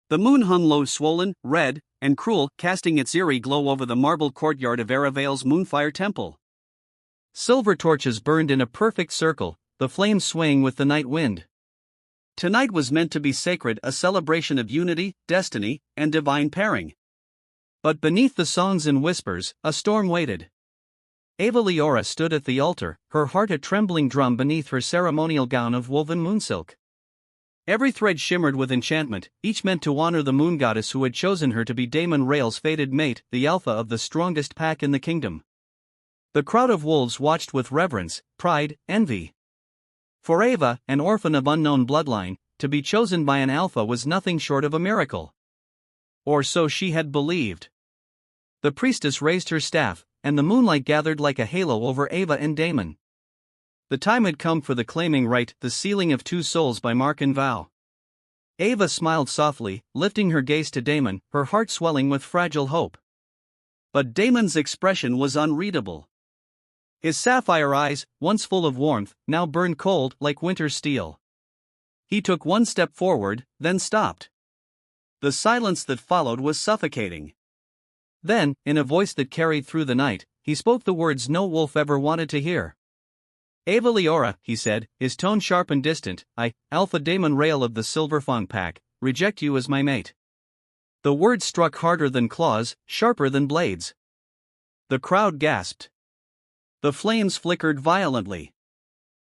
The moon hung low, swollen, red, and cruel, casting its eerie glow over the marble courtyard of Aravale's Moonfire Temple. Silver torches burned in a perfect circle, the flames swaying with the night wind. Tonight was meant to be sacred, a celebration of unity, destiny, and divine pairing. But beneath the songs and whispers, a storm waited. Ava Leora stood at the altar, her heart a trembling drum beneath her ceremonial gown of woven moonsilk. Every thread shimmered with enchantment, each meant to honor the moon goddess who had chosen her to be Damon Rail's fated mate, the alpha of the strongest pack in the kingdom. The crowd of wolves watched with reverence, pride, envy. For Ava, an orphan of unknown bloodline, to be chosen by an alpha was nothing short of a miracle. Or so she had believed. The priestess raised her staff, and the moonlight gathered like a halo over Ava and Damon. The time had come for the claiming right, the sealing of two souls by mark and vow. Ava smiled softly, lifting her gaze to Damon, her heart swelling with fragile hope. But Damon's expression was unreadable. His sapphire eyes, once full of warmth, now burned cold like winter steel. He took one step forward, then stopped. The silence that followed was suffocating. Then, in a voice that carried through the night, he spoke the words no wolf ever wanted to hear. Ava Leora, he said, his tone sharp and distant, I, Alpha Damon Rail of the Silverfang Pack, reject you as my mate. The words struck harder than claws, sharper than blades. The crowd gasped. The flames flickered violently.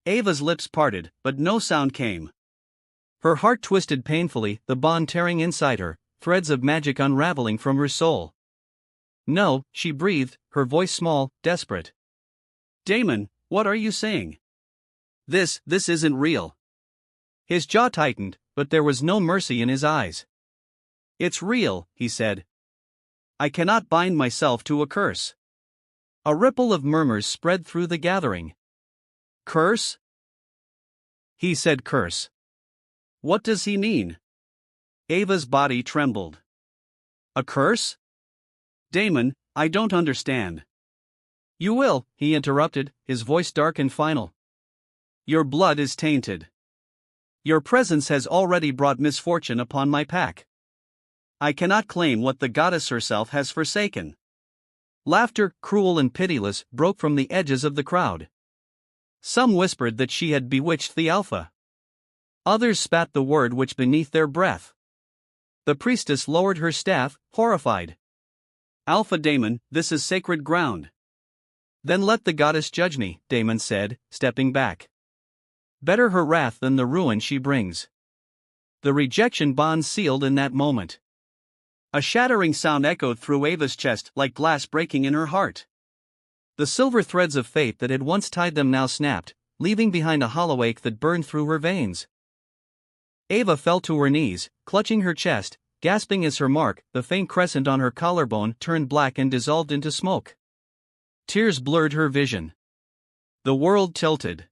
Ava's lips parted, but no sound came. Her heart twisted painfully, the bond tearing inside her, threads of magic unraveling from her soul. No, she breathed, her voice small, desperate. Damon, what are you saying? This isn't real. His jaw tightened, but there was no mercy in his eyes. It's real, he said. I cannot bind myself to a curse. A ripple of murmurs spread through the gathering. Curse? He said curse. What does he mean? Ava's body trembled. A curse? Damon, I don't understand. You will, he interrupted, his voice dark and final. Your blood is tainted. Your presence has already brought misfortune upon my pack. I cannot claim what the goddess herself has forsaken. Laughter, cruel and pitiless, broke from the edges of the crowd. Some whispered that she had bewitched the alpha. Others spat the word which beneath their breath. The priestess lowered her staff, horrified. Alpha Damon, this is sacred ground. Then let the goddess judge me, Damon said, stepping back. Better her wrath than the ruin she brings. The rejection bond sealed in that moment. A shattering sound echoed through Ava's chest like glass breaking in her heart. The silver threads of fate that had once tied them now snapped, leaving behind a hollow ache that burned through her veins. Ava fell to her knees, clutching her chest, gasping as her mark, the faint crescent on her collarbone, turned black and dissolved into smoke. Tears blurred her vision. The world tilted.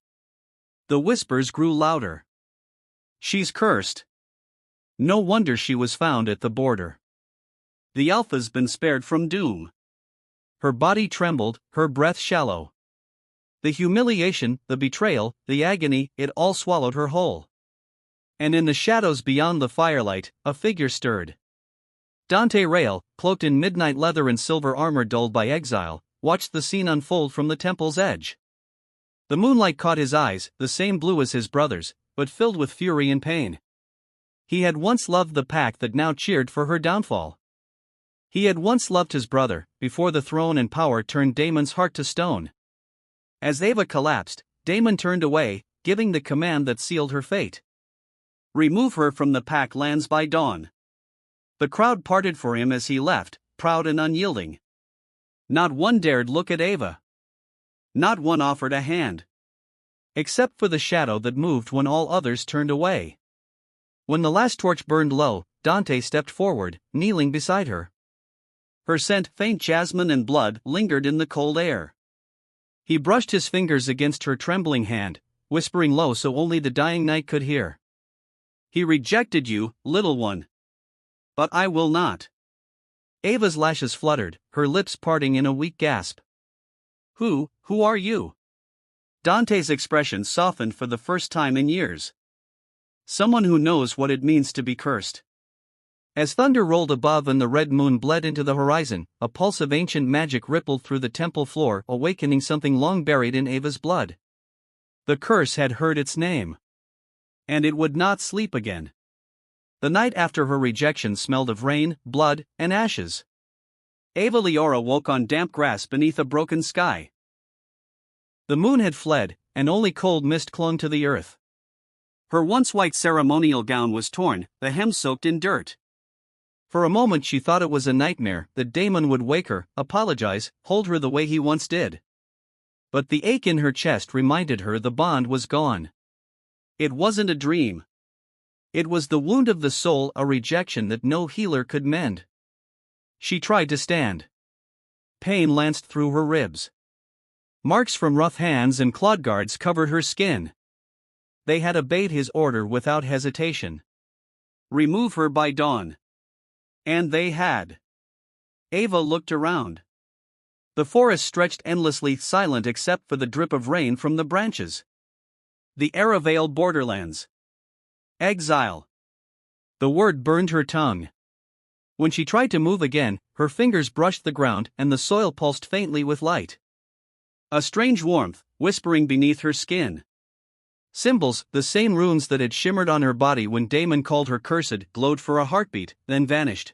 The whispers grew louder. She's cursed. No wonder she was found at the border. The alpha's been spared from doom. Her body trembled, her breath shallow. The humiliation, the betrayal, the agony, it all swallowed her whole. And in the shadows beyond the firelight, a figure stirred. Dante Rail, cloaked in midnight leather and silver armor dulled by exile, watched the scene unfold from the temple's edge. The moonlight caught his eyes, the same blue as his brother's, but filled with fury and pain. He had once loved the pack that now cheered for her downfall. He had once loved his brother, before the throne and power turned Damon's heart to stone. As Ava collapsed, Damon turned away, giving the command that sealed her fate. Remove her from the pack lands by dawn. The crowd parted for him as he left, proud and unyielding. Not one dared look at Ava. Not one offered a hand. Except for the shadow that moved when all others turned away. When the last torch burned low, Dante stepped forward, kneeling beside her. Her scent, faint jasmine and blood, lingered in the cold air. He brushed his fingers against her trembling hand, whispering low so only the dying night could hear. He rejected you, little one. But I will not. Ava's lashes fluttered, her lips parting in a weak gasp. Who are you? Dante's expression softened for the first time in years. Someone who knows what it means to be cursed. As thunder rolled above and the red moon bled into the horizon, a pulse of ancient magic rippled through the temple floor, awakening something long buried in Ava's blood. The curse had heard its name. And it would not sleep again. The night after her rejection smelled of rain, blood, and ashes. Ava Leora woke on damp grass beneath a broken sky. The moon had fled, and only cold mist clung to the earth. Her once white ceremonial gown was torn, the hem soaked in dirt. For a moment she thought it was a nightmare, that Damon would wake her, apologize, hold her the way he once did. But the ache in her chest reminded her the bond was gone. It wasn't a dream. It was the wound of the soul, a rejection that no healer could mend. She tried to stand. Pain lanced through her ribs. Marks from rough hands and clawed guards covered her skin. They had obeyed his order without hesitation. Remove her by dawn. And they had. Ava looked around. The forest stretched endlessly, silent except for the drip of rain from the branches. The Aravale borderlands. Exile. The word burned her tongue. When she tried to move again, her fingers brushed the ground and the soil pulsed faintly with light. A strange warmth, whispering beneath her skin. Symbols, the same runes that had shimmered on her body when Damon called her cursed, glowed for a heartbeat, then vanished.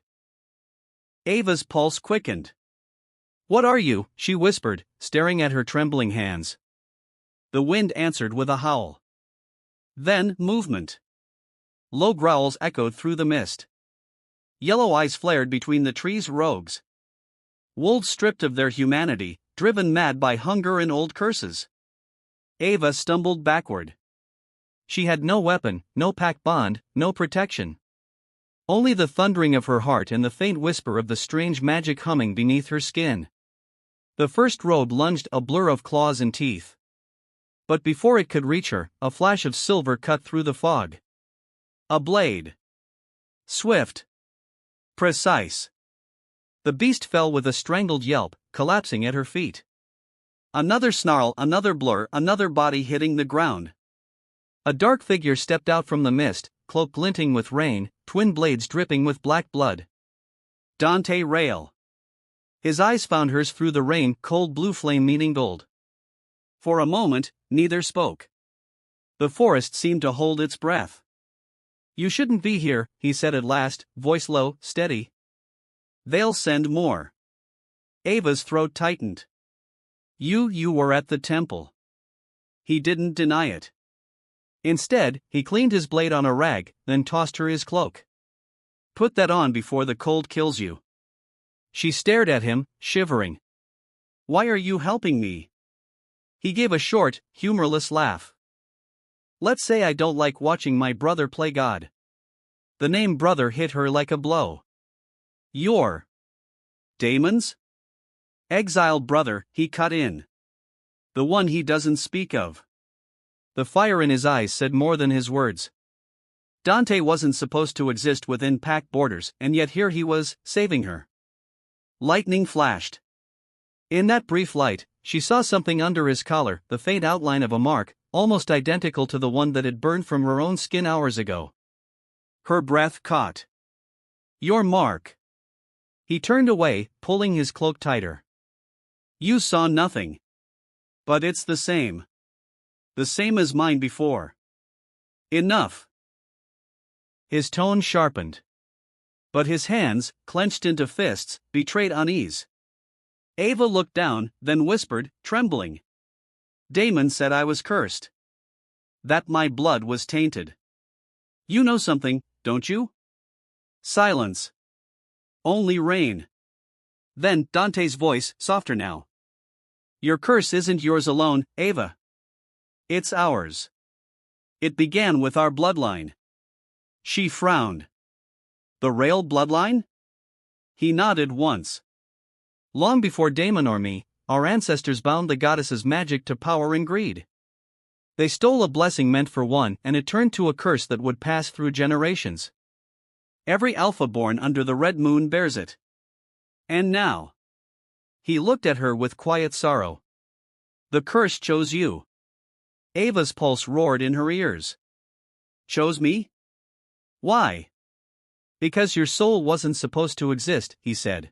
Ava's pulse quickened. "What are you?" she whispered, staring at her trembling hands. The wind answered with a howl. Then, movement. Low growls echoed through the mist. Yellow eyes flared between the trees' rogues. Wolves stripped of their humanity, driven mad by hunger and old curses. Ava stumbled backward. She had no weapon, no pack bond, no protection. Only the thundering of her heart and the faint whisper of the strange magic humming beneath her skin. The first road lunged, a blur of claws and teeth. But before it could reach her, a flash of silver cut through the fog. A blade. Swift. Precise. The beast fell with a strangled yelp, collapsing at her feet. Another snarl, another blur, another body hitting the ground. A dark figure stepped out from the mist, cloak glinting with rain, twin blades dripping with black blood. Dante Rail. His eyes found hers through the rain, cold blue flame meeting gold. For a moment, neither spoke. The forest seemed to hold its breath. "You shouldn't be here," he said at last, voice low, steady. "They'll send more." Ava's throat tightened. You were at the temple." He didn't deny it. Instead, he cleaned his blade on a rag, then tossed her his cloak. "Put that on before the cold kills you." She stared at him, shivering. "Why are you helping me?" He gave a short, humorless laugh. "Let's say I don't like watching my brother play God." The name brother hit her like a blow. "You're Damon's exiled brother," he cut in. "The one he doesn't speak of." The fire in his eyes said more than his words. Dante wasn't supposed to exist within pack borders, and yet here he was, saving her. Lightning flashed. In that brief light, she saw something under his collar, the faint outline of a mark, almost identical to the one that had burned from her own skin hours ago. Her breath caught. "Your mark." He turned away, pulling his cloak tighter. "You saw nothing. But it's the same. The same as mine before. Enough." His tone sharpened. But his hands, clenched into fists, betrayed unease. Ava looked down, then whispered, trembling. "Damon said I was cursed. That my blood was tainted. You know something, don't you?" Silence. Only rain. Then Dante's voice, softer now. "Your curse isn't yours alone, Ava. It's ours. It began with our bloodline." She frowned. "The Rail bloodline?" He nodded once. "Long before Damon or me, our ancestors bound the goddess's magic to power and greed. They stole a blessing meant for one, and it turned to a curse that would pass through generations. Every alpha born under the red moon bears it. And now." He looked at her with quiet sorrow. "The curse chose you." Ava's pulse roared in her ears. "Chose me? Why?" Because your soul wasn't supposed to exist, he said.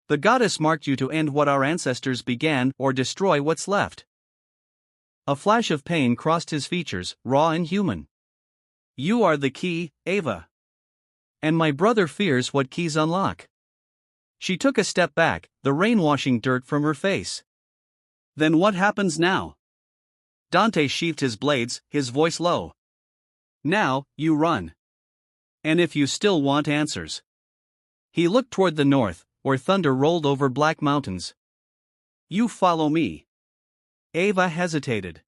The goddess marked you to end what our ancestors began or destroy what's left. A flash of pain crossed his features, raw and human. You are the key, Ava. And my brother fears what keys unlock. She took a step back, the rain washing dirt from her face. Then what happens now? Dante sheathed his blades, his voice low. Now, you run. And if you still want answers. He looked toward the north, where thunder rolled over black mountains. You follow me. Ava hesitated.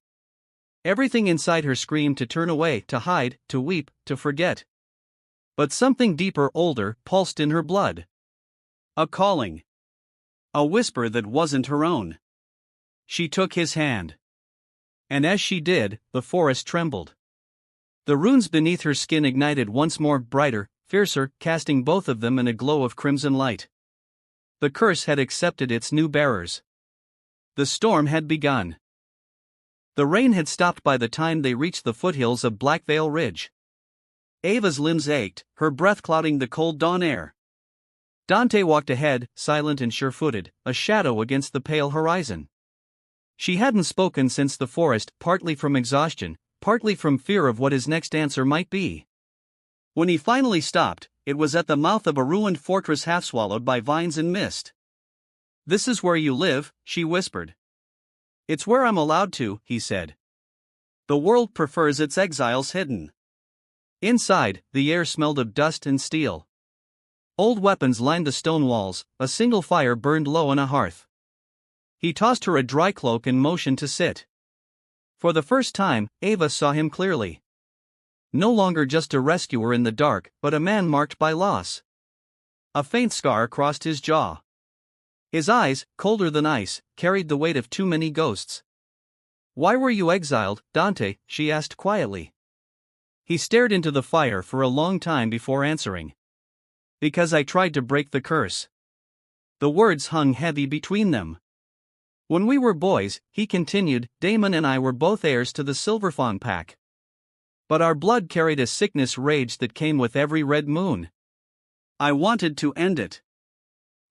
Everything inside her screamed to turn away, to hide, to weep, to forget. But something deeper, older, pulsed in her blood. A calling. A whisper that wasn't her own. She took his hand. And as she did, the forest trembled. The runes beneath her skin ignited once more, brighter, fiercer, casting both of them in a glow of crimson light. The curse had accepted its new bearers. The storm had begun. The rain had stopped by the time they reached the foothills of Blackvale Ridge. Ava's limbs ached, her breath clouding the cold dawn air. Dante walked ahead, silent and sure-footed, a shadow against the pale horizon. She hadn't spoken since the forest, partly from exhaustion, partly from fear of what his next answer might be. When he finally stopped, it was at the mouth of a ruined fortress half swallowed by vines and mist. This is where you live, she whispered. It's where I'm allowed to, he said. The world prefers its exiles hidden. Inside, the air smelled of dust and steel. Old weapons lined the stone walls, a single fire burned low on a hearth. He tossed her a dry cloak and motioned to sit. For the first time, Ava saw him clearly. No longer just a rescuer in the dark, but a man marked by loss. A faint scar crossed his jaw. His eyes, colder than ice, carried the weight of too many ghosts. Why were you exiled, Dante? She asked quietly. He stared into the fire for a long time before answering. Because I tried to break the curse. The words hung heavy between them. When we were boys, he continued, Damon and I were both heirs to the Silverfawn pack. But our blood carried a sickness rage that came with every red moon. I wanted to end it.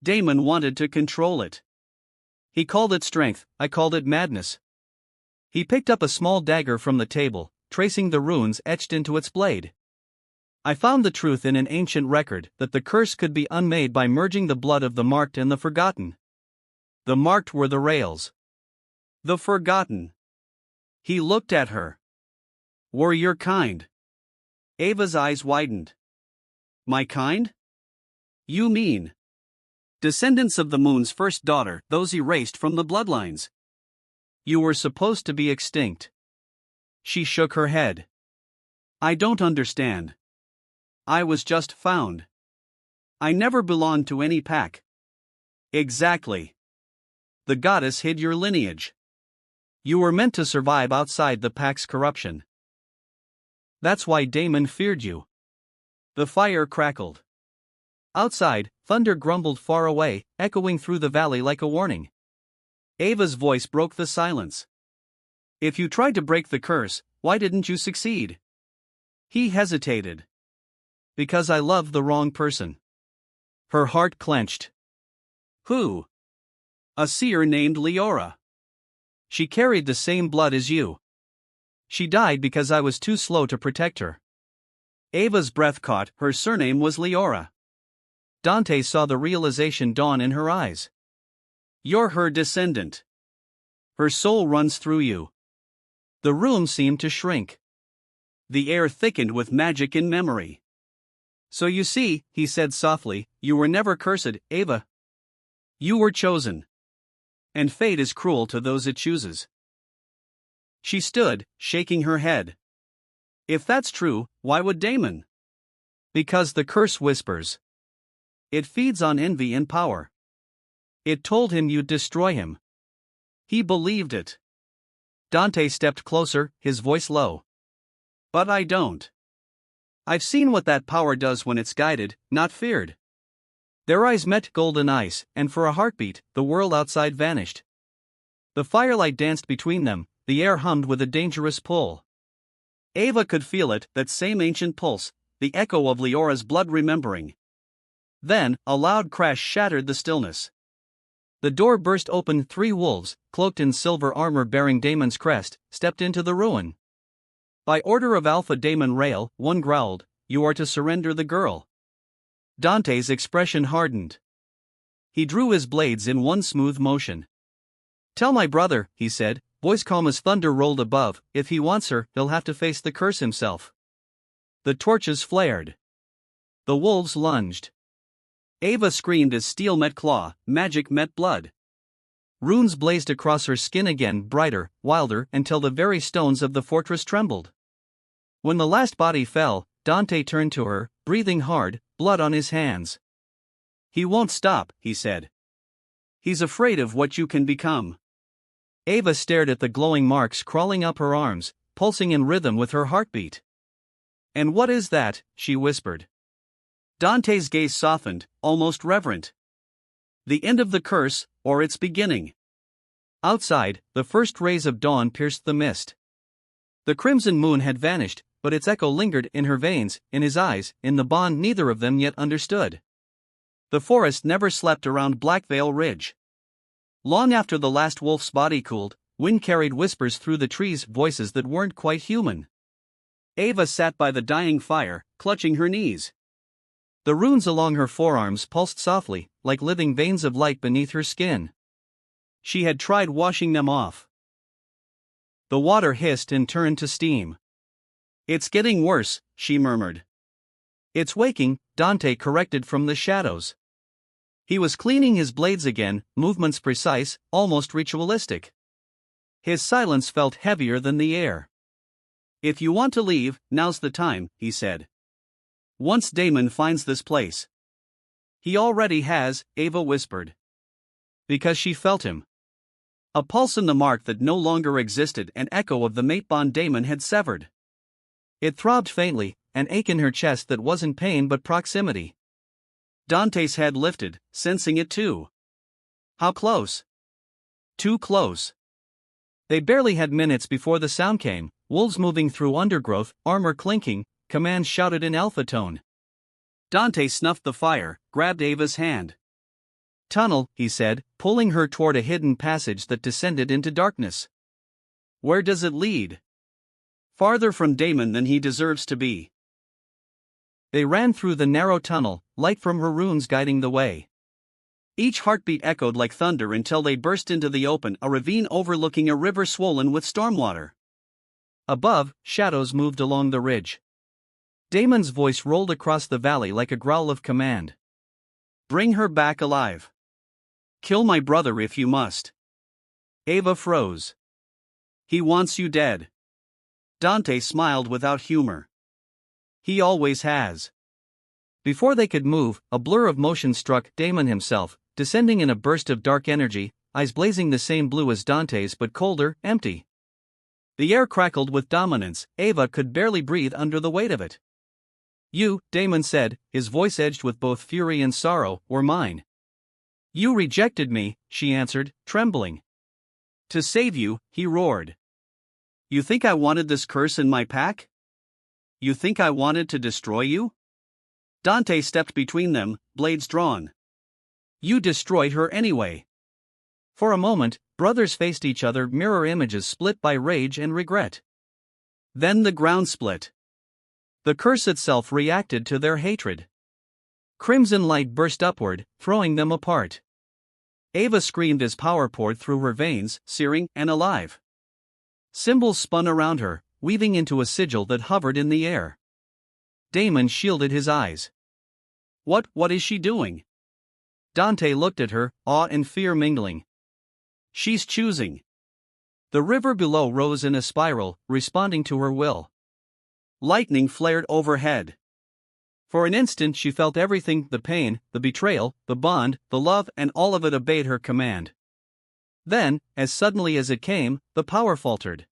Damon wanted to control it. He called it strength, I called it madness. He picked up a small dagger from the table, tracing the runes etched into its blade. I found the truth in an ancient record, that the curse could be unmade by merging the blood of the marked and the forgotten. The marked were the rails. The forgotten. He looked at her. Were your kind. Ava's eyes widened. My kind? You mean descendants of the moon's first daughter, those erased from the bloodlines. You were supposed to be extinct. She shook her head. I don't understand. I was just found. I never belonged to any pack. Exactly. The goddess hid your lineage. You were meant to survive outside the pack's corruption. That's why Damon feared you. The fire crackled. Outside, thunder grumbled far away, echoing through the valley like a warning. Ava's voice broke the silence. If you tried to break the curse, why didn't you succeed? He hesitated. Because I loved the wrong person. Her heart clenched. Who? A seer named Leora. She carried the same blood as you. She died because I was too slow to protect her. Ava's breath caught, her surname was Leora. Dante saw the realization dawn in her eyes. You're her descendant. Her soul runs through you. The room seemed to shrink. The air thickened with magic and memory. So you see, he said softly, you were never cursed, Ava. You were chosen. And fate is cruel to those it chooses. She stood, shaking her head. If that's true, why would Damon? Because the curse whispers. It feeds on envy and power. It told him you'd destroy him. He believed it. Dante stepped closer, his voice low. But I don't. I've seen what that power does when it's guided, not feared. Their eyes met golden ice, and for a heartbeat, the world outside vanished. The firelight danced between them, the air hummed with a dangerous pull. Ava could feel it, that same ancient pulse, the echo of Leora's blood remembering. Then, a loud crash shattered the stillness. The door burst open. 3 wolves, cloaked in silver armor bearing Damon's crest, stepped into the ruin. By order of Alpha Damon Rail, one growled, "You are to surrender the girl." Dante's expression hardened. He drew his blades in one smooth motion. "Tell my brother," he said, voice calm as thunder rolled above, "if he wants her, he'll have to face the curse himself." The torches flared. The wolves lunged. Ava screamed as steel met claw, magic met blood. Runes blazed across her skin again, brighter, wilder, until the very stones of the fortress trembled. When the last body fell, Dante turned to her, breathing hard, blood on his hands. "He won't stop," he said. "He's afraid of what you can become." Ava stared at the glowing marks crawling up her arms, pulsing in rhythm with her heartbeat. "And what is that?" she whispered. Dante's gaze softened, almost reverent. "The end of the curse, or its beginning." Outside, the first rays of dawn pierced the mist. The crimson moon had vanished, but its echo lingered in her veins, in his eyes, in the bond neither of them yet understood. The forest never slept around Blackveil Ridge. Long after the last wolf's body cooled, wind carried whispers through the trees, voices that weren't quite human. Ava sat by the dying fire, clutching her knees. The runes along her forearms pulsed softly, like living veins of light beneath her skin. She had tried washing them off. The water hissed and turned to steam. "It's getting worse," she murmured. "It's waking," Dante corrected from the shadows. He was cleaning his blades again, movements precise, almost ritualistic. His silence felt heavier than the air. "If you want to leave, now's the time," he said. "Once Damon finds this place." "He already has," Ava whispered. Because she felt him. A pulse in the mark that no longer existed, an echo of the mate bond Damon had severed. It throbbed faintly, an ache in her chest that wasn't pain but proximity. Dante's head lifted, sensing it too. How close? Too close. They barely had minutes before the sound came, wolves moving through undergrowth, armor clinking, commands shouted in alpha tone. Dante snuffed the fire, grabbed Ava's hand. "Tunnel," he said, pulling her toward a hidden passage that descended into darkness. "Where does it lead?" "Farther from Damon than he deserves to be." They ran through the narrow tunnel, light from her runes guiding the way. Each heartbeat echoed like thunder until they burst into the open, a ravine overlooking a river swollen with stormwater. Above, shadows moved along the ridge. Damon's voice rolled across the valley like a growl of command. "Bring her back alive. Kill my brother if you must." Ava froze. "He wants you dead." Dante smiled without humor. "He always has." Before they could move, a blur of motion struck Damon himself, descending in a burst of dark energy, eyes blazing the same blue as Dante's but colder, empty. The air crackled with dominance, Ava could barely breathe under the weight of it. "You," Damon said, his voice edged with both fury and sorrow, "were mine." "You rejected me," she answered, trembling. "To save you," he roared. "You think I wanted this curse in my pack? You think I wanted to destroy you?" Dante stepped between them, blades drawn. "You destroyed her anyway." For a moment, brothers faced each other, mirror images split by rage and regret. Then the ground split. The curse itself reacted to their hatred. Crimson light burst upward, throwing them apart. Ava screamed as power poured through her veins, searing and alive. Symbols spun around her, weaving into a sigil that hovered in the air. Damon shielded his eyes. What is she doing?" Dante looked at her, awe and fear mingling. "She's choosing." The river below rose in a spiral, responding to her will. Lightning flared overhead. For an instant she felt everything, the pain, the betrayal, the bond, the love, and all of it obeyed her command. Then, as suddenly as it came, the power faltered.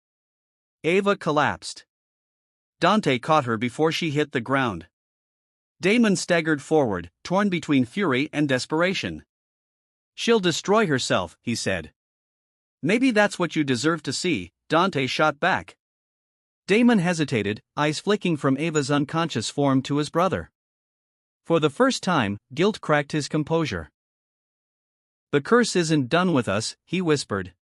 Ava collapsed. Dante caught her before she hit the ground. Damon staggered forward, torn between fury and desperation. "She'll destroy herself," he said. "Maybe that's what you deserve to see," Dante shot back. Damon hesitated, eyes flicking from Ava's unconscious form to his brother. For the first time, guilt cracked his composure. "The curse isn't done with us," he whispered.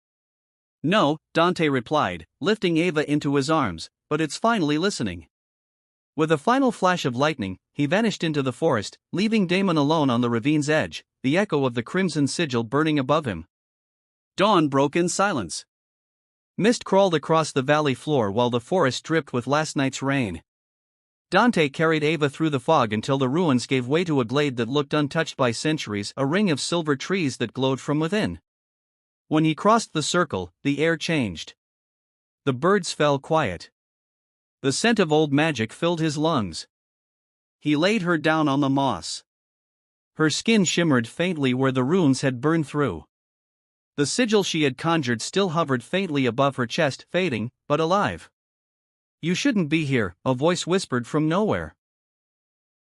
"No," Dante replied, lifting Ava into his arms, "but it's finally listening." With a final flash of lightning, he vanished into the forest, leaving Damon alone on the ravine's edge, the echo of the crimson sigil burning above him. Dawn broke in silence. Mist crawled across the valley floor while the forest dripped with last night's rain. Dante carried Ava through the fog until the ruins gave way to a glade that looked untouched by centuries, a ring of silver trees that glowed from within. When he crossed the circle, the air changed. The birds fell quiet. The scent of old magic filled his lungs. He laid her down on the moss. Her skin shimmered faintly where the runes had burned through. The sigil she had conjured still hovered faintly above her chest, fading, but alive. "You shouldn't be here," a voice whispered from nowhere.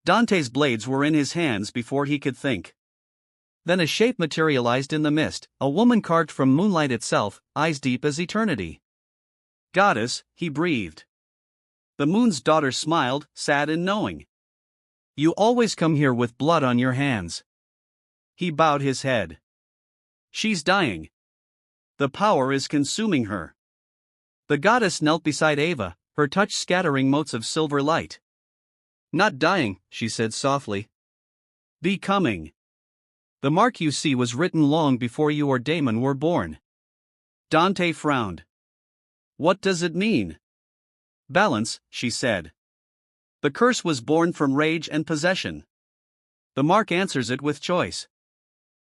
Dante's blades were in his hands before he could think. Then a shape materialized in the mist, a woman carved from moonlight itself, eyes deep as eternity. "Goddess," he breathed. The moon's daughter smiled, sad and knowing. "You always come here with blood on your hands." He bowed his head. "She's dying. The power is consuming her." The goddess knelt beside Ava, her touch scattering motes of silver light. "Not dying," she said softly. "Becoming. The mark you see was written long before you or Damon were born." Dante frowned. "What does it mean?" "Balance," she said. "The curse was born from rage and possession. The mark answers it with choice.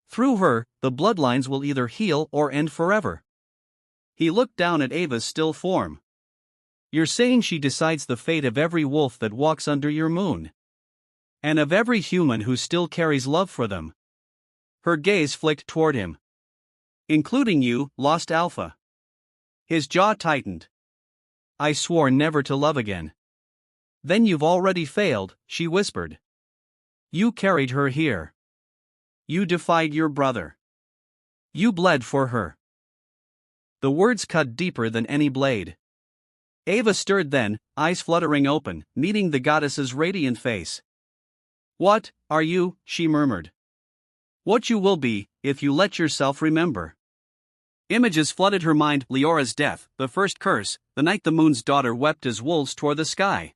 Through her, the bloodlines will either heal or end forever." He looked down at Ava's still form. "You're saying she decides the fate of every wolf that walks under your moon? And of every human who still carries love for them?" Her gaze flicked toward him. "Including you, lost Alpha." His jaw tightened. "I swore never to love again." "Then you've already failed," she whispered. "You carried her here. You defied your brother. You bled for her." The words cut deeper than any blade. Ava stirred then, eyes fluttering open, meeting the goddess's radiant face. "What are you?" she murmured. "What you will be, if you let yourself remember." Images flooded her mind: Leora's death, the first curse, the night the moon's daughter wept as wolves tore the sky.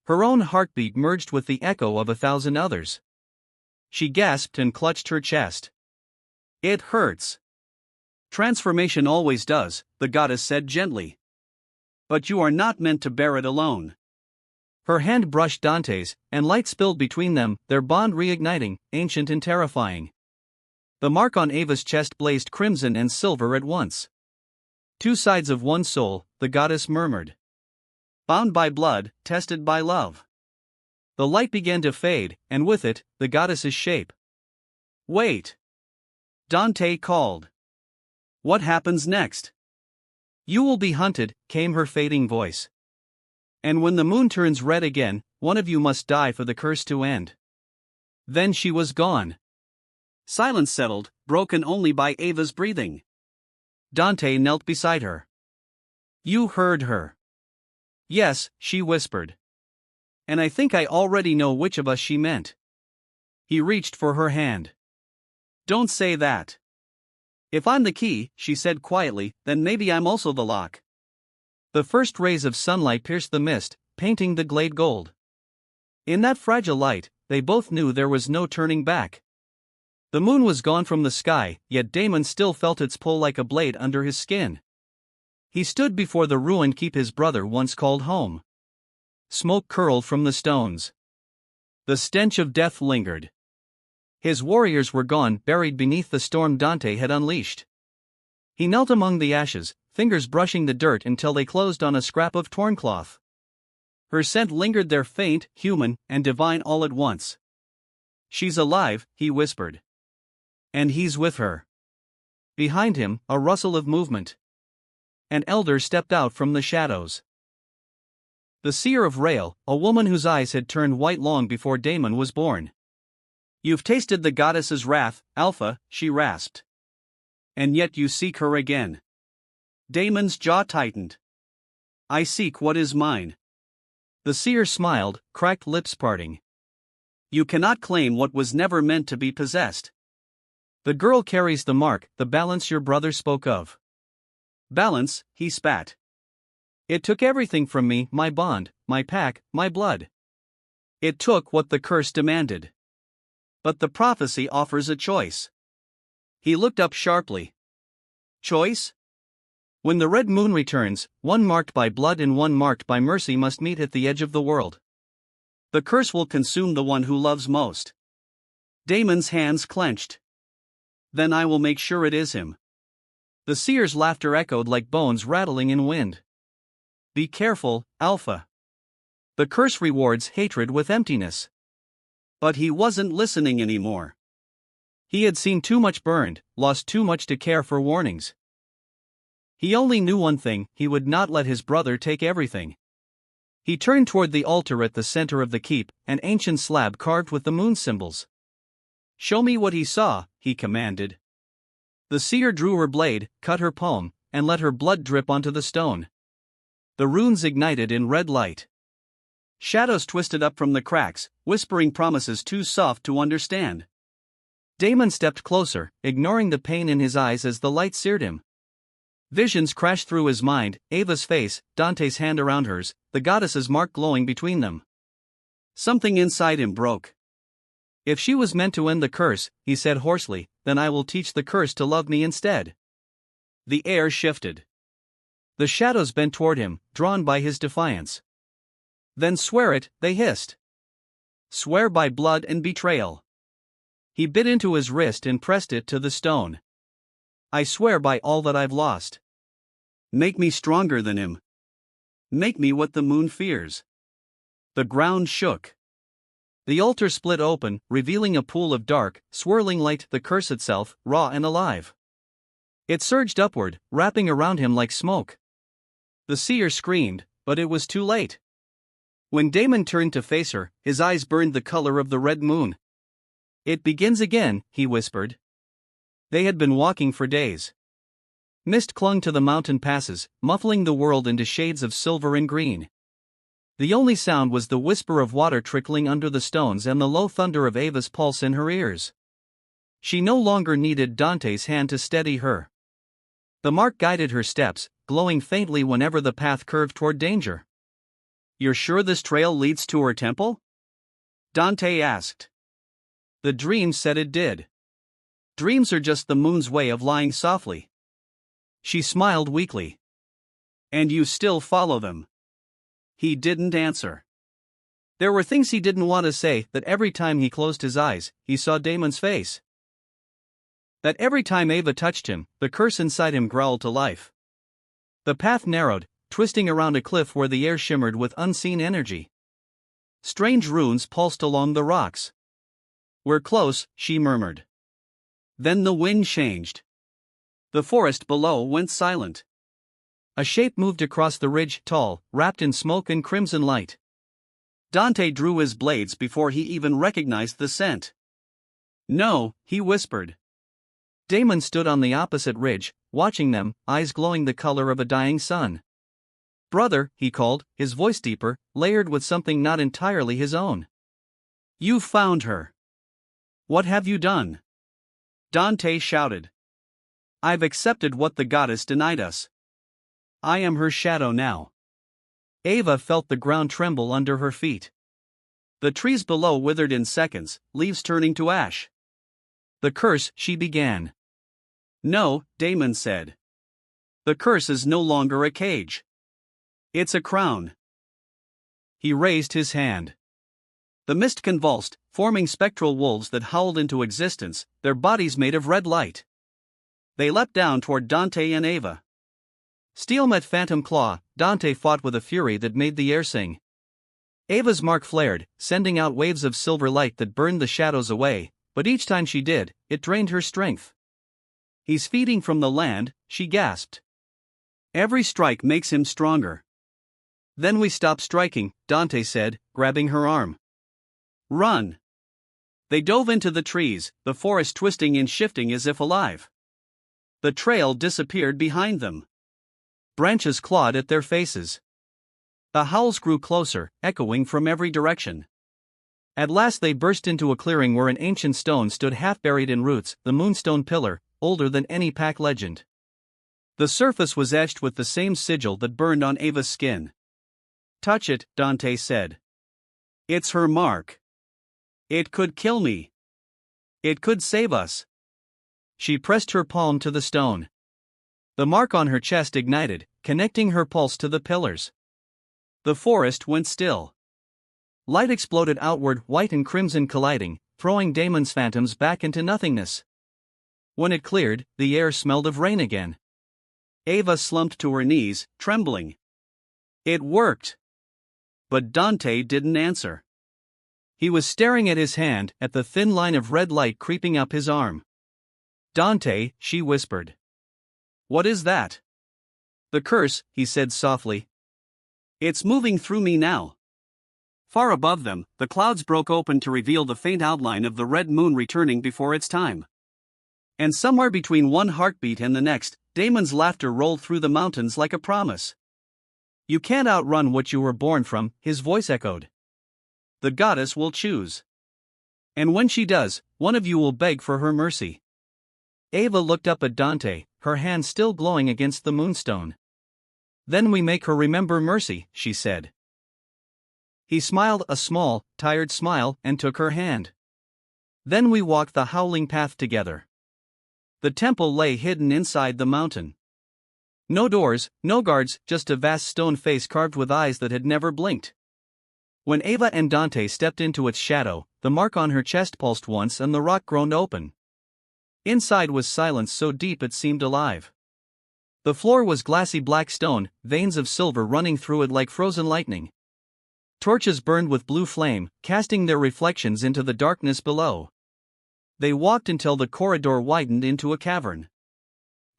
Her own heartbeat merged with the echo of 1,000 others. She gasped and clutched her chest. "It hurts." "Transformation always does," the goddess said gently. "But you are not meant to bear it alone." Her hand brushed Dante's, and light spilled between them, their bond reigniting, ancient and terrifying. The mark on Ava's chest blazed crimson and silver at once. "Two sides of one soul," the goddess murmured. "Bound by blood, tested by love." The light began to fade, and with it, the goddess's shape. "Wait!" Dante called. "What happens next?" "You will be hunted," came her fading voice. "And when the moon turns red again, one of you must die for the curse to end." Then she was gone. Silence settled, broken only by Ava's breathing. Dante knelt beside her. "You heard her." "Yes," she whispered. "And I think I already know which of us she meant." He reached for her hand. "Don't say that." "If I'm the key," she said quietly, "then maybe I'm also the lock." The first rays of sunlight pierced the mist, painting the glade gold. In that fragile light, they both knew there was no turning back. The moon was gone from the sky, yet Damon still felt its pull like a blade under his skin. He stood before the ruined keep his brother once called home. Smoke curled from the stones. The stench of death lingered. His warriors were gone, buried beneath the storm Dante had unleashed. He knelt among the ashes, fingers brushing the dirt until they closed on a scrap of torn cloth. Her scent lingered there, faint, human, and divine all at once. "She's alive," he whispered. "And he's with her." Behind him, a rustle of movement. An elder stepped out from the shadows. The seer of Rael, a woman whose eyes had turned white long before Damon was born. "You've tasted the goddess's wrath, Alpha," she rasped. "And yet you seek her again." Damon's jaw tightened. I seek what is mine. The seer smiled, cracked lips parting. You cannot claim what was never meant to be possessed. The girl carries the mark, the balance your brother spoke of. Balance, he spat. It took everything from me, my bond, my pack, my blood. It took what the curse demanded. But the prophecy offers a choice. He looked up sharply. Choice? When the red moon returns, one marked by blood and one marked by mercy must meet at the edge of the world. The curse will consume the one who loves most. Damon's hands clenched. Then I will make sure it is him. The seer's laughter echoed like bones rattling in wind. Be careful, Alpha. The curse rewards hatred with emptiness. But he wasn't listening anymore. He had seen too much burned, lost too much to care for warnings. He only knew one thing: he would not let his brother take everything. He turned toward the altar at the center of the keep, an ancient slab carved with the moon symbols. Show me what he saw, he commanded. The seer drew her blade, cut her palm, and let her blood drip onto the stone. The runes ignited in red light. Shadows twisted up from the cracks, whispering promises too soft to understand. Damon stepped closer, ignoring the pain in his eyes as the light seared him. Visions crashed through his mind: Ava's face, Dante's hand around hers, the goddess's mark glowing between them. Something inside him broke. If she was meant to end the curse, he said hoarsely, then I will teach the curse to love me instead. The air shifted. The shadows bent toward him, drawn by his defiance. Then swear it, they hissed. Swear by blood and betrayal. He bit into his wrist and pressed it to the stone. I swear by all that I've lost. Make me stronger than him. Make me what the moon fears. The ground shook. The altar split open, revealing a pool of dark, swirling light, the curse itself, raw and alive. It surged upward, wrapping around him like smoke. The seer screamed, but it was too late. When Damon turned to face her, his eyes burned the color of the red moon. It begins again, he whispered. They had been walking for days. Mist clung to the mountain passes, muffling the world into shades of silver and green. The only sound was the whisper of water trickling under the stones and the low thunder of Ava's pulse in her ears. She no longer needed Dante's hand to steady her. The mark guided her steps, glowing faintly whenever the path curved toward danger. You're sure this trail leads to her temple? Dante asked. The dream said it did. Dreams are just the moon's way of lying softly. She smiled weakly. And you still follow them? He didn't answer. There were things he didn't want to say, that every time he closed his eyes, he saw Damon's face. That every time Ava touched him, the curse inside him growled to life. The path narrowed, twisting around a cliff where the air shimmered with unseen energy. Strange runes pulsed along the rocks. We're close, she murmured. Then the wind changed. The forest below went silent. A shape moved across the ridge, tall, wrapped in smoke and crimson light. Dante drew his blades before he even recognized the scent. No, he whispered. Damon stood on the opposite ridge, watching them, eyes glowing the color of a dying sun. Brother, he called, his voice deeper, layered with something not entirely his own. You found her. What have you done? Dante shouted. I've accepted what the goddess denied us. I am her shadow now. Ava felt the ground tremble under her feet. The trees below withered in seconds, leaves turning to ash. The curse, she began. No, Damon said. The curse is no longer a cage. It's a crown. He raised his hand. The mist convulsed, forming spectral wolves that howled into existence, their bodies made of red light. They leapt down toward Dante and Ava. Steel met phantom claw, Dante fought with a fury that made the air sing. Ava's mark flared, sending out waves of silver light that burned the shadows away, but each time she did, it drained her strength. He's feeding from the land, she gasped. Every strike makes him stronger. Then we stop striking, Dante said, grabbing her arm. Run! They dove into the trees, the forest twisting and shifting as if alive. The trail disappeared behind them. Branches clawed at their faces. The howls grew closer, echoing from every direction. At last they burst into a clearing where an ancient stone stood half buried in roots, the Moonstone Pillar, older than any pack legend. The surface was etched with the same sigil that burned on Ava's skin. "Touch it," Dante said. "It's her mark. It could kill me. It could save us." She pressed her palm to the stone. The mark on her chest ignited, connecting her pulse to the pillars. The forest went still. Light exploded outward, white and crimson colliding, throwing Damon's phantoms back into nothingness. When it cleared, the air smelled of rain again. Ava slumped to her knees, trembling. It worked. But Dante didn't answer. He was staring at his hand, at the thin line of red light creeping up his arm. "Dante," she whispered. "What is that?" "The curse," he said softly. "It's moving through me now." Far above them, the clouds broke open to reveal the faint outline of the red moon returning before its time. And somewhere between one heartbeat and the next, Damon's laughter rolled through the mountains like a promise. "You can't outrun what you were born from," his voice echoed. "The goddess will choose. And when she does, one of you will beg for her mercy." Ava looked up at Dante, her hand still glowing against the moonstone. "Then we make her remember mercy," she said. He smiled a small, tired smile and took her hand. Then we walked the howling path together. The temple lay hidden inside the mountain. No doors, no guards, just a vast stone face carved with eyes that had never blinked. When Ava and Dante stepped into its shadow, the mark on her chest pulsed once and the rock groaned open. Inside was silence so deep it seemed alive. The floor was glassy black stone, veins of silver running through it like frozen lightning. Torches burned with blue flame, casting their reflections into the darkness below. They walked until the corridor widened into a cavern.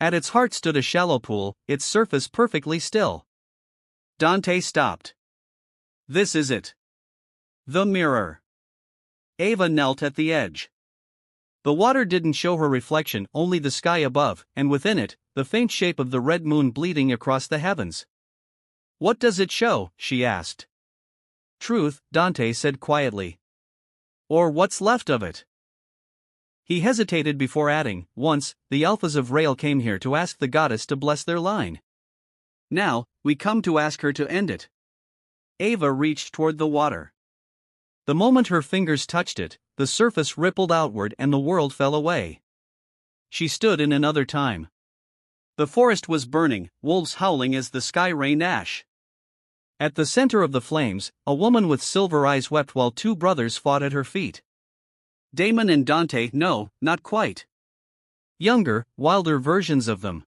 At its heart stood a shallow pool, its surface perfectly still. Dante stopped. "This is it. The mirror." Ava knelt at the edge. The water didn't show her reflection, only the sky above, and within it, the faint shape of the red moon bleeding across the heavens. "What does it show?" she asked. "Truth," Dante said quietly. "Or what's left of it." He hesitated before adding, "Once, the Alphas of Rail came here to ask the goddess to bless their line. Now, we come to ask her to end it." Ava reached toward the water. The moment her fingers touched it, the surface rippled outward and the world fell away. She stood in another time. The forest was burning, wolves howling as the sky rained ash. At the center of the flames, a woman with silver eyes wept while two brothers fought at her feet. Damon and Dante, no, not quite. Younger, wilder versions of them.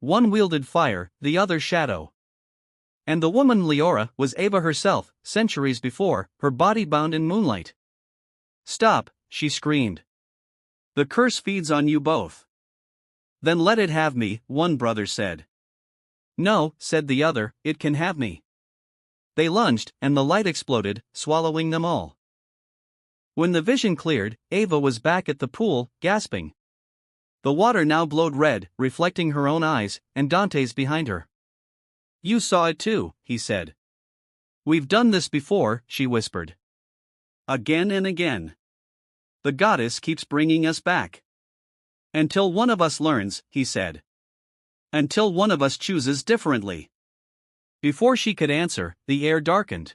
One wielded fire, the other shadow. And the woman Leora was Ava herself, centuries before, her body bound in moonlight. "Stop," she screamed. "The curse feeds on you both." "Then let it have me," one brother said. "No," said the other, "it can have me." They lunged, and the light exploded, swallowing them all. When the vision cleared, Ava was back at the pool, gasping. The water now glowed red, reflecting her own eyes, and Dante's behind her. "You saw it too," he said. "We've done this before," she whispered. "Again and again. The goddess keeps bringing us back. Until one of us learns," he said. "Until one of us chooses differently." Before she could answer, the air darkened.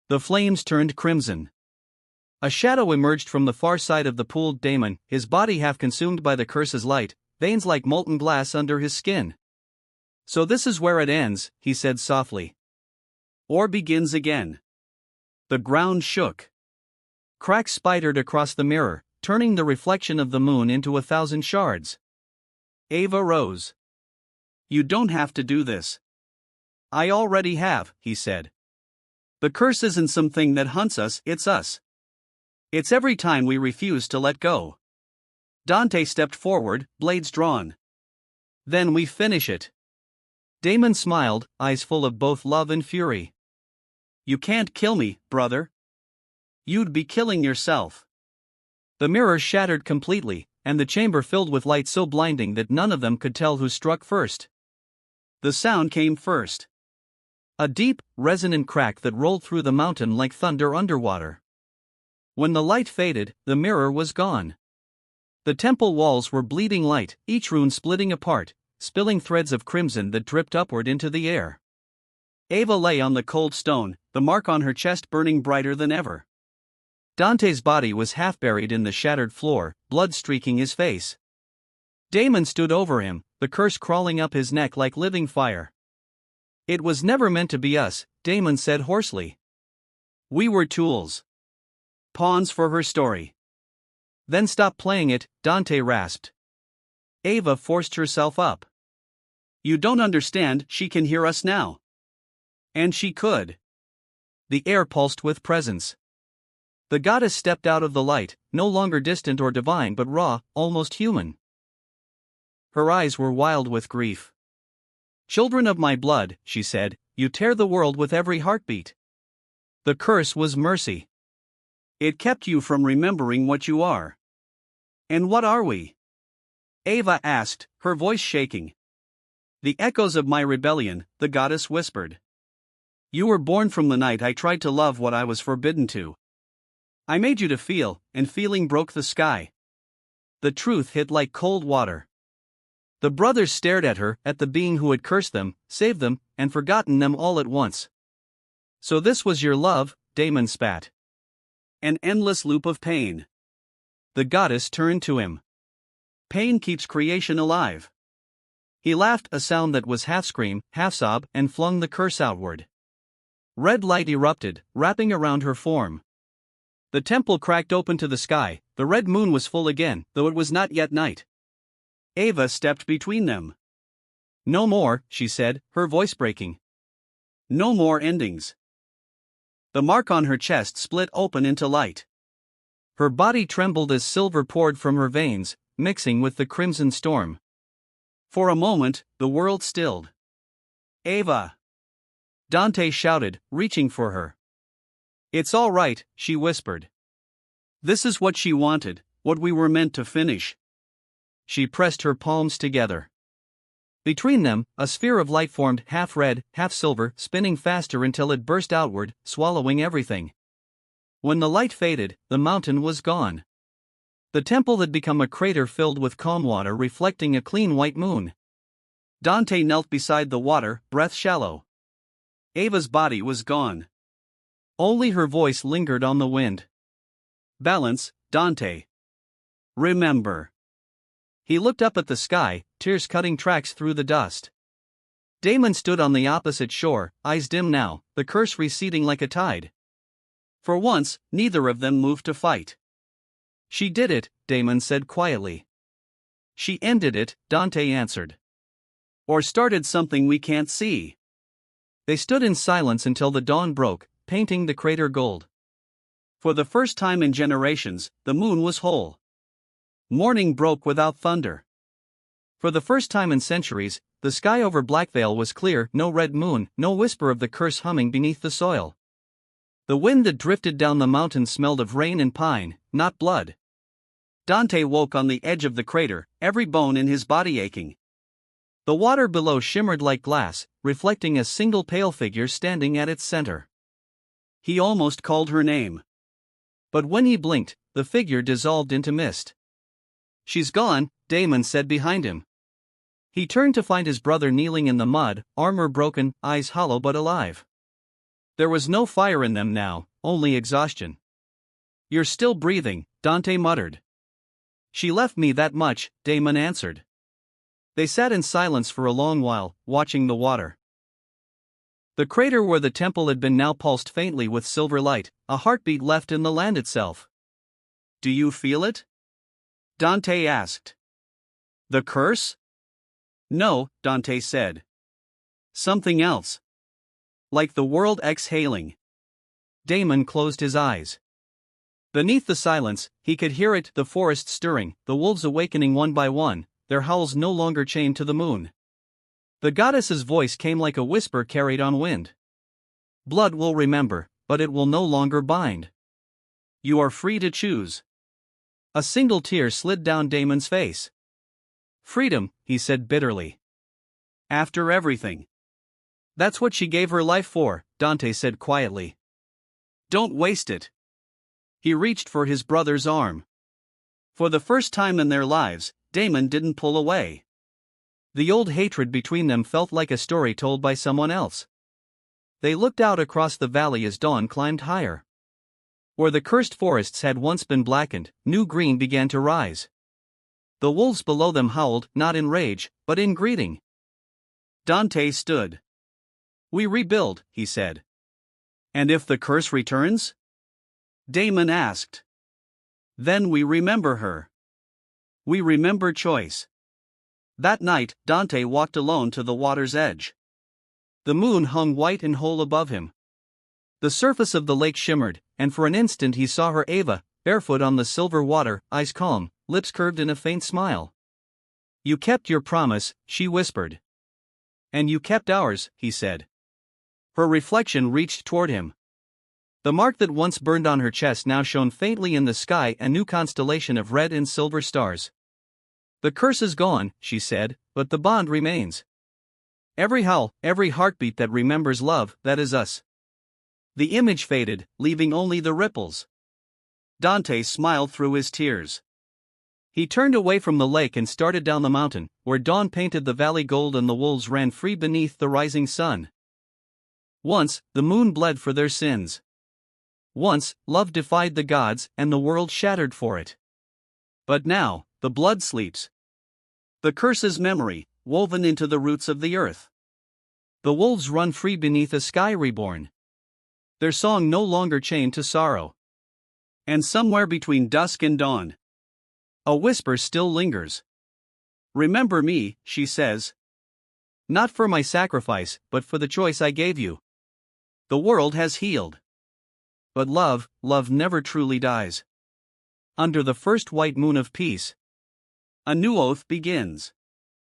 The flames turned crimson. A shadow emerged from the far side of the pool. Damon, his body half consumed by the curse's light, veins like molten glass under his skin. "So this is where it ends," he said softly. "Or begins again." The ground shook. Cracks spidered across the mirror, turning the reflection of the moon into 1,000 shards. Ava rose. "You don't have to do this." "I already have," he said. "The curse isn't something that hunts us, it's us. It's every time we refuse to let go." Dante stepped forward, blades drawn. "Then we finish it." Damon smiled, eyes full of both love and fury. "You can't kill me, brother. You'd be killing yourself." The mirror shattered completely, and the chamber filled with light so blinding that none of them could tell who struck first. The sound came first. A deep, resonant crack that rolled through the mountain like thunder underwater. When the light faded, the mirror was gone. The temple walls were bleeding light, each rune splitting apart, spilling threads of crimson that dripped upward into the air. Ava lay on the cold stone, the mark on her chest burning brighter than ever. Dante's body was half buried in the shattered floor, blood streaking his face. Damon stood over him, the curse crawling up his neck like living fire. "It was never meant to be us," Damon said hoarsely. "We were tools. Pawns for her story." "Then stop playing it," Dante rasped. Ava forced herself up. "You don't understand, she can hear us now." And she could. The air pulsed with presence. The goddess stepped out of the light, no longer distant or divine but raw, almost human. Her eyes were wild with grief. "Children of my blood," she said, "you tear the world with every heartbeat. The curse was mercy. It kept you from remembering what you are." "And what are we?" Ava asked, her voice shaking. "The echoes of my rebellion," the goddess whispered. "You were born from the night I tried to love what I was forbidden to. I made you to feel, and feeling broke the sky." The truth hit like cold water. The brothers stared at her, at the being who had cursed them, saved them, and forgotten them all at once. "So this was your love," Damon spat. "An endless loop of pain." The goddess turned to him. "Pain keeps creation alive." He laughed, a sound that was half scream, half sob, and flung the curse outward. Red light erupted, wrapping around her form. The temple cracked open to the sky, the red moon was full again, though it was not yet night. Ava stepped between them. "No more," she said, her voice breaking. "No more endings." The mark on her chest split open into light. Her body trembled as silver poured from her veins, mixing with the crimson storm. For a moment, the world stilled. "Ava!" Dante shouted, reaching for her. "It's all right," she whispered. "This is what she wanted, what we were meant to finish." She pressed her palms together. Between them, a sphere of light formed, half red, half silver, spinning faster until it burst outward, swallowing everything. When the light faded, the mountain was gone. The temple had become a crater filled with calm water reflecting a clean white moon. Dante knelt beside the water, breath shallow. Ava's body was gone. Only her voice lingered on the wind. "Balance, Dante. Remember." He looked up at the sky, tears cutting tracks through the dust. Damon stood on the opposite shore, eyes dim now, the curse receding like a tide. For once, neither of them moved to fight. "She did it," Damon said quietly. "She ended it," Dante answered. "Or started something we can't see." They stood in silence until the dawn broke, painting the crater gold. For the first time in generations, the moon was whole. Morning broke without thunder. For the first time in centuries, the sky over Blackvale was clear, no red moon, no whisper of the curse humming beneath the soil. The wind that drifted down the mountain smelled of rain and pine, not blood. Dante woke on the edge of the crater, every bone in his body aching. The water below shimmered like glass, reflecting a single pale figure standing at its center. He almost called her name. But when he blinked, the figure dissolved into mist. "She's gone," Damon said behind him. He turned to find his brother kneeling in the mud, armor broken, eyes hollow but alive. There was no fire in them now, only exhaustion. "You're still breathing," Dante muttered. "She left me that much," Damon answered. They sat in silence for a long while, watching the water. The crater where the temple had been now pulsed faintly with silver light, a heartbeat left in the land itself. "Do you feel it?" Dante asked. "The curse?" "No," Dante said. "Something else. Like the world exhaling." Damon closed his eyes. Beneath the silence, he could hear it, the forest stirring, the wolves awakening one by one, their howls no longer chained to the moon. The goddess's voice came like a whisper carried on wind. "Blood will remember, but it will no longer bind. You are free to choose." A single tear slid down Damon's face. "Freedom," he said bitterly. "After everything." That's what she gave her life for, Dante said quietly. Don't waste it. He reached for his brother's arm. For the first time in their lives, Damon didn't pull away. The old hatred between them felt like a story told by someone else. They looked out across the valley as dawn climbed higher. Where the cursed forests had once been blackened, new green began to rise. The wolves below them howled, not in rage, but in greeting. Dante stood. We rebuild, he said. And if the curse returns? Damon asked. Then we remember her. We remember choice. That night, Dante walked alone to the water's edge. The moon hung white and whole above him. The surface of the lake shimmered, and for an instant he saw her Ava, barefoot on the silver water, eyes calm, lips curved in a faint smile. You kept your promise, she whispered. And you kept ours, he said. Her reflection reached toward him. The mark that once burned on her chest now shone faintly in the sky, a new constellation of red and silver stars. The curse is gone, she said, but the bond remains. Every howl, every heartbeat that remembers love, that is us. The image faded, leaving only the ripples. Dante smiled through his tears. He turned away from the lake and started down the mountain, where dawn painted the valley gold and the wolves ran free beneath the rising sun. Once, the moon bled for their sins. Once, love defied the gods, and the world shattered for it. But now, the blood sleeps. The curse's memory, woven into the roots of the earth. The wolves run free beneath a sky reborn. Their song no longer chained to sorrow. And somewhere between dusk and dawn, a whisper still lingers. Remember me, she says. Not for my sacrifice, but for the choice I gave you. The world has healed. But love never truly dies. Under the first white moon of peace, a new oath begins.